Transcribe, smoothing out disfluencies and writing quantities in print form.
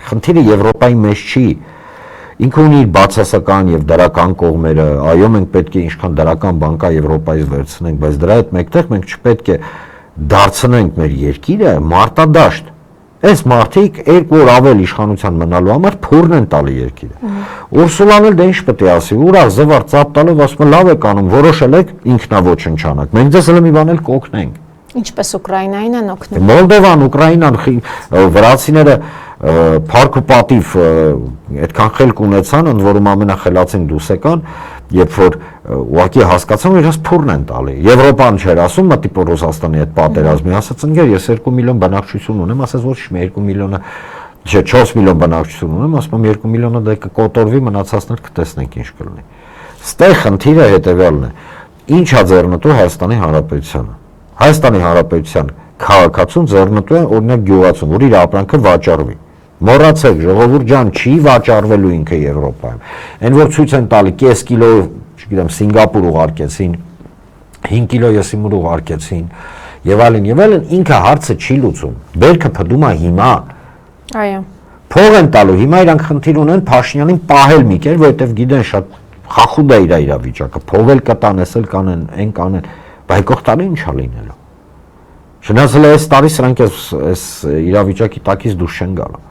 Խնդիրը Եվրոպայի մեջ չի։ Ինքը ունի իր բացասական եւ դրական կողմերը, այո, մենք պետք է ինչքան դրական բան կա Եվրոպայից վերցնենք, բայց դրա հետ մեկտեղ մենք չպետք է դարձնենք մեր երկիրը մարտադաշտ։ Այս մարդիկ երկու օր ավել իշխանության մնալու համար փորն են տալի երկիրը։ Ուրսուլան էլ դե ինչ պետք է ասի, ուրախ զվար ծափ տալով ասում է լավ եք անում, որոշել եք ինքնաոչնչանակ։ Մենք ձեզ հələ մի բան էլ կօգնենք։ Ինչպես Ուկրաինային են օգնում։ Մոլդովան, Ուկրաինան, վրացիները փառք ու պատիվ այդքան խելք ունեցան, ընդ որում ամենախելացին դուս եկան, երբ որ ուղղակի հասկացան, որ իրաց փորն են տալի։ Եվրոպան չէր ասում, մտի Ռուսաստանի հետ պատերազմի, ասաց ընկեր, ես 2 միլիոն բնակչություն ունեմ, ասաց ոչ մի 2 միլիոնը, չէ, 4 միլիոն բնակչություն ունեմ, ասում եմ 2 միլիոնը դե կկոտորվի, մնացածներ կտեսնենք ինչ կլինի։ Ստեղ խնդիրը հետևյալն է. ինչ է ձեռնտու Հայաստանի Հանրապետությանը։ Հայաստանի Հանրապետության քաղաքացուն ձեռնտու է օրինակ գյուղացուն, որ իր ապրանքը վաճառվի։ Մոռացեք, ժողովուրդ ջան, չի վաճառվելու ինքը Եվրոպայում։ Այն որ ցույց են տալի կես կիլո, չգիտեմ, Սինգապուր ուղարկեցին, 5 կիլո Եսիմուր ուղարկեցին, եւ այլն, ինքը հարցը չի լուծում։ Բերքը փդում է հիմա։ Այո։ Փող են տալու, հիմա իրանք խնդիր ունեն Փաշինյանին պահել մի կեր, որովհետեւ գիտեն շատ խախուդ է իր իրավիճակը, փող էլ կտան, էս էլ կանեն, այն կանեն, բայց եկող տարի ինչ է լինելու։ Շնացել է այս տարի սրանք այս իրավիճակի տակից դուրս չեն գալու։